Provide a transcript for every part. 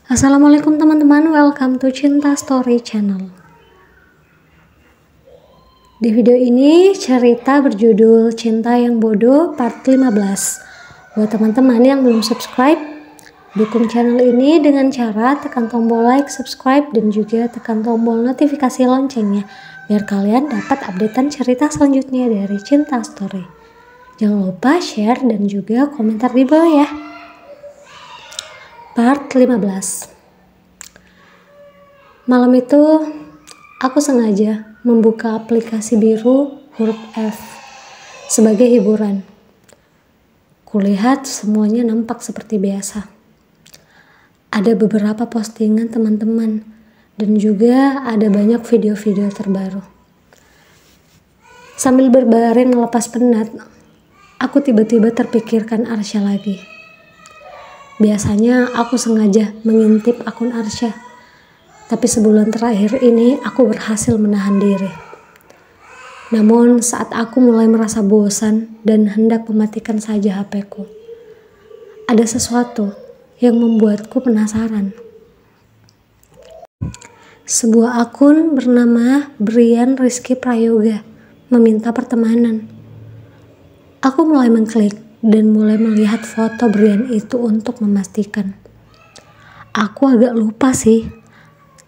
Assalamualaikum teman-teman, welcome to Cinta Story Channel. Di video ini cerita berjudul Cinta yang Bodoh part 15. Buat teman-teman yang belum subscribe, dukung channel ini dengan cara tekan tombol like, subscribe, dan juga tekan tombol notifikasi loncengnya biar kalian dapat updatean cerita selanjutnya dari Cinta Story. Jangan lupa share dan juga komentar di bawah ya. Part 15. Malam itu aku sengaja membuka aplikasi biru huruf F sebagai hiburan. Kulihat semuanya nampak seperti biasa. Ada beberapa postingan teman-teman dan juga ada banyak video-video terbaru. Sambil berbaring melepas penat, aku tiba-tiba terpikirkan Arsya lagi. Biasanya aku sengaja mengintip akun Arsya, tapi sebulan terakhir ini aku berhasil menahan diri. Namun saat aku mulai merasa bosan dan hendak mematikan saja HP-ku, ada sesuatu yang membuatku penasaran. Sebuah akun bernama Brian Rizky Prayoga meminta pertemanan. Aku mulai mengklik dan mulai melihat foto Brian itu untuk memastikan. Aku agak lupa sih,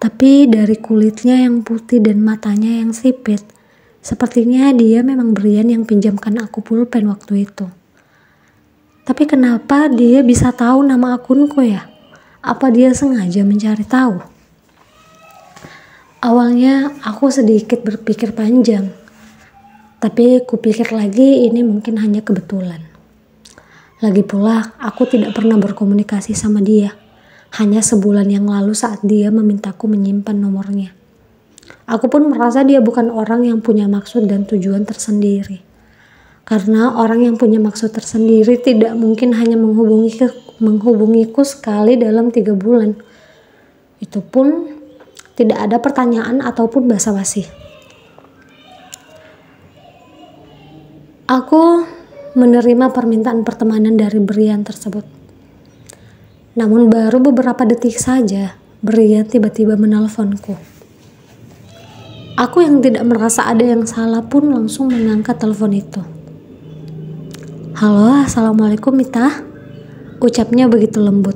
tapi dari kulitnya yang putih dan matanya yang sipit, sepertinya dia memang Brian yang pinjamkan aku pulpen waktu itu. Tapi kenapa dia bisa tahu nama akunku ya? Apa dia sengaja mencari tahu? Awalnya aku sedikit berpikir panjang, tapi kupikir lagi ini mungkin hanya kebetulan. Lagi pula aku tidak pernah berkomunikasi sama dia. Hanya sebulan yang lalu saat dia memintaku menyimpan nomornya. Aku pun merasa dia bukan orang yang punya maksud dan tujuan tersendiri. Karena orang yang punya maksud tersendiri tidak mungkin hanya menghubungiku sekali dalam 3 bulan. Itu pun tidak ada pertanyaan ataupun basa-basi. Aku menerima permintaan pertemanan dari Brian tersebut. Namun baru beberapa detik saja, Brian tiba-tiba menelponku. Aku yang tidak merasa ada yang salah pun langsung mengangkat telepon itu. "Halo, assalamualaikum Mita," ucapnya begitu lembut.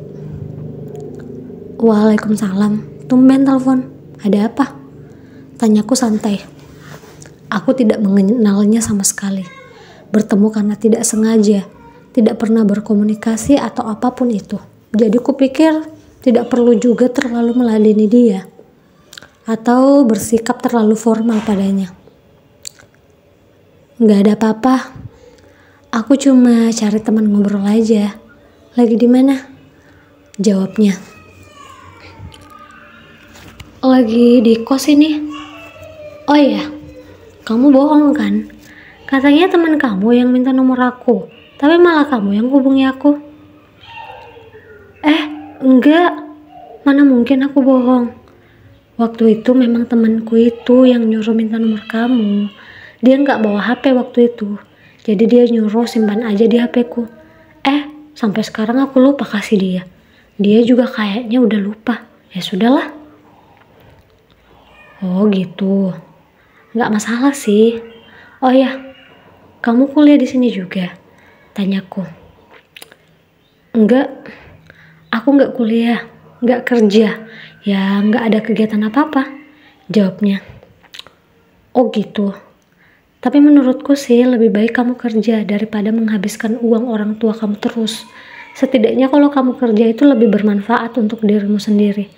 "Waalaikumsalam, tumben telepon, ada apa?" tanyaku santai. Aku tidak mengenalnya sama sekali. Bertemu karena tidak sengaja, tidak pernah berkomunikasi atau apapun itu. Jadi kupikir tidak perlu juga terlalu meladeni dia atau bersikap terlalu formal padanya. "Nggak ada apa-apa. Aku cuma cari teman ngobrol aja. Lagi di mana?" jawabnya. "Lagi di kos ini." "Oh iya, kamu bohong kan? Katanya teman kamu yang minta nomor aku, tapi malah kamu yang hubungi aku." Enggak, mana mungkin aku bohong. Waktu itu memang temanku itu yang nyuruh minta nomor kamu. Dia nggak bawa HP waktu itu, jadi dia nyuruh simpan aja di HP-ku. Sampai sekarang aku lupa kasih dia. Dia juga kayaknya udah lupa. Ya sudahlah. "Oh gitu, nggak masalah sih. Oh ya, kamu kuliah di sini juga?" tanyaku. "Enggak, aku nggak kuliah, nggak kerja, ya nggak ada kegiatan apa-apa," jawabnya. "Oh gitu, tapi menurutku sih lebih baik kamu kerja daripada menghabiskan uang orang tua kamu terus. Setidaknya kalau kamu kerja itu lebih bermanfaat untuk dirimu sendiri,"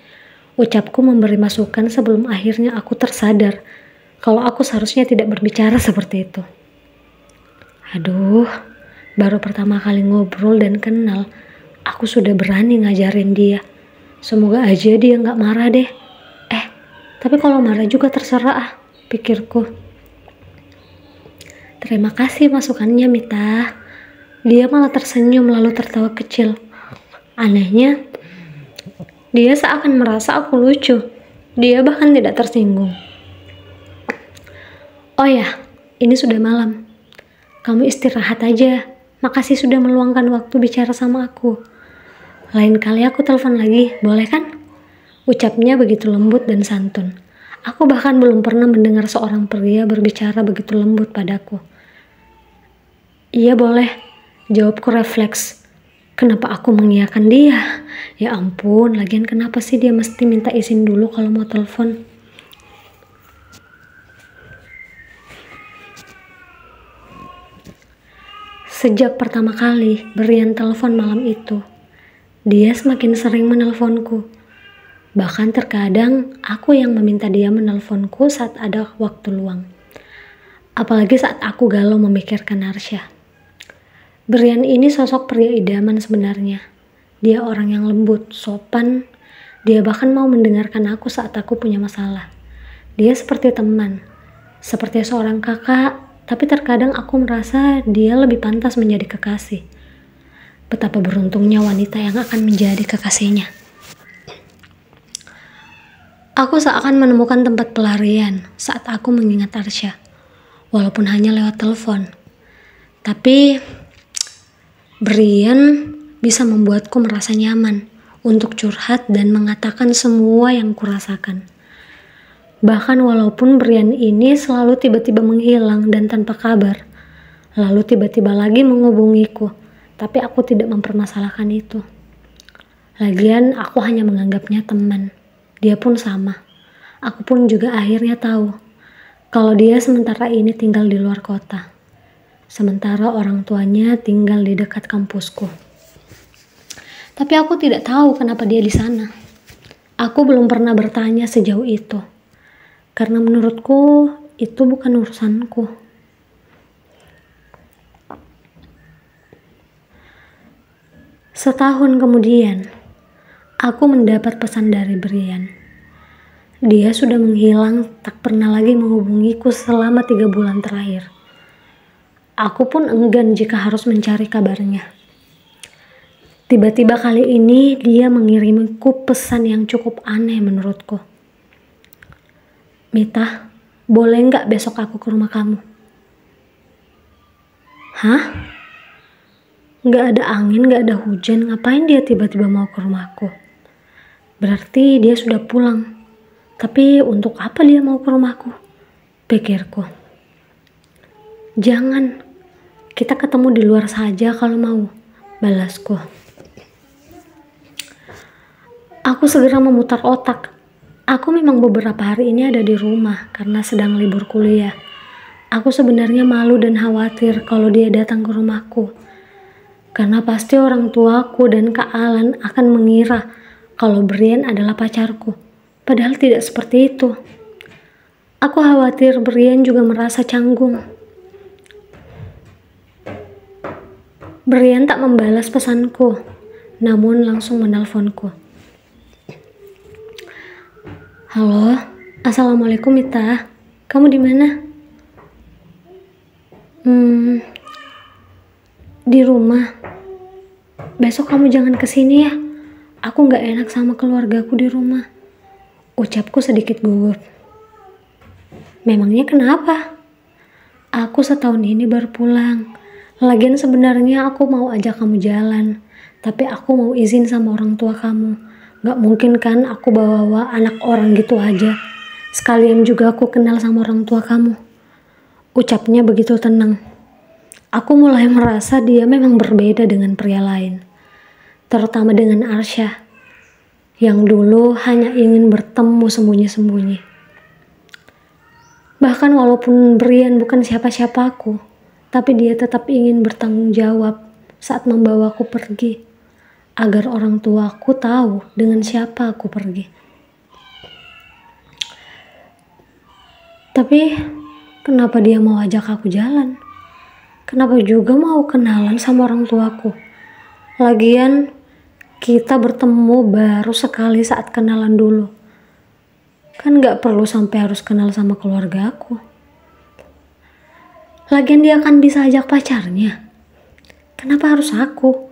ucapku memberi masukan sebelum akhirnya aku tersadar kalau aku seharusnya tidak berbicara seperti itu. Aduh, baru pertama kali ngobrol dan kenal, aku sudah berani ngajarin dia. Semoga aja dia nggak marah deh. Tapi kalau marah juga terserah, pikirku. "Terima kasih masukannya Mita." Dia malah tersenyum lalu tertawa kecil. Anehnya, dia seakan merasa aku lucu. Dia bahkan tidak tersinggung. "Oh ya, ini sudah malam. Kamu istirahat aja. Makasih sudah meluangkan waktu bicara sama aku. Lain kali aku telepon lagi, boleh kan?" Ucapnya begitu lembut dan santun. Aku bahkan belum pernah mendengar seorang pria berbicara begitu lembut padaku. Iya boleh, jawabku refleks. Kenapa aku mengiyakan dia? Ya ampun, lagian kenapa sih dia mesti minta izin dulu kalau mau telepon? Sejak pertama kali Brian telepon malam itu, dia semakin sering menelponku. Bahkan terkadang aku yang meminta dia menelponku saat ada waktu luang. Apalagi saat aku galau memikirkan Arsya. Brian ini sosok pria idaman sebenarnya. Dia orang yang lembut, sopan. Dia bahkan mau mendengarkan aku saat aku punya masalah. Dia seperti teman, seperti seorang kakak, tapi terkadang aku merasa dia lebih pantas menjadi kekasih. Betapa beruntungnya wanita yang akan menjadi kekasihnya. Aku seakan menemukan tempat pelarian saat aku mengingat Arsya, walaupun hanya lewat telepon. Tapi Brian bisa membuatku merasa nyaman untuk curhat dan mengatakan semua yang kurasakan. Bahkan walaupun Brian ini selalu tiba-tiba menghilang dan tanpa kabar, lalu tiba-tiba lagi menghubungiku, tapi aku tidak mempermasalahkan itu. Lagian aku hanya menganggapnya teman. Dia pun sama. Aku pun juga akhirnya tahu kalau dia sementara ini tinggal di luar kota. Sementara orang tuanya tinggal di dekat kampusku. Tapi aku tidak tahu kenapa dia di sana. Aku belum pernah bertanya sejauh itu. Karena menurutku itu bukan urusanku. Setahun kemudian, aku mendapat pesan dari Brian. Dia sudah menghilang, tak pernah lagi menghubungiku selama 3 bulan terakhir. Aku pun enggan jika harus mencari kabarnya. Tiba-tiba kali ini dia mengirimiku pesan yang cukup aneh menurutku. Mita, boleh nggak besok aku ke rumah kamu? Hah? Nggak ada angin, nggak ada hujan, ngapain dia tiba-tiba mau ke rumahku? Berarti dia sudah pulang. Tapi untuk apa dia mau ke rumahku? Pikirku. Jangan, kita ketemu di luar saja kalau mau, balasku. Aku segera memutar otak. Aku memang beberapa hari ini ada di rumah karena sedang libur kuliah. Aku sebenarnya malu dan khawatir kalau dia datang ke rumahku. Karena pasti orang tuaku dan Kak Alan akan mengira kalau Brian adalah pacarku. Padahal tidak seperti itu. Aku khawatir Brian juga merasa canggung. Brian tak membalas pesanku, namun langsung menelponku. Halo, assalamualaikum Mita. Kamu di mana? Di rumah. Besok kamu jangan kesini ya. Aku gak enak sama keluargaku di rumah. Ucapku sedikit gugup. Memangnya kenapa? Aku setahun ini baru pulang. Lagian sebenarnya aku mau ajak kamu jalan. Tapi aku mau izin sama orang tua kamu. Gak mungkin kan aku bawa anak orang gitu aja. Sekalian juga aku kenal sama orang tua kamu. Ucapnya begitu tenang. Aku mulai merasa dia memang berbeda dengan pria lain. Terutama dengan Arsya. Yang dulu hanya ingin bertemu sembunyi-sembunyi. Bahkan walaupun Brian bukan siapa-siapaku, tapi dia tetap ingin bertanggung jawab saat membawaku pergi. Agar orang tuaku tahu dengan siapa aku pergi. Tapi kenapa dia mau ajak aku jalan? Kenapa juga mau kenalan sama orang tuaku? Lagian kita bertemu baru sekali saat kenalan dulu. Kan gak perlu sampai harus kenal sama keluarga aku. Lagian dia kan bisa ajak pacarnya. Kenapa harus aku?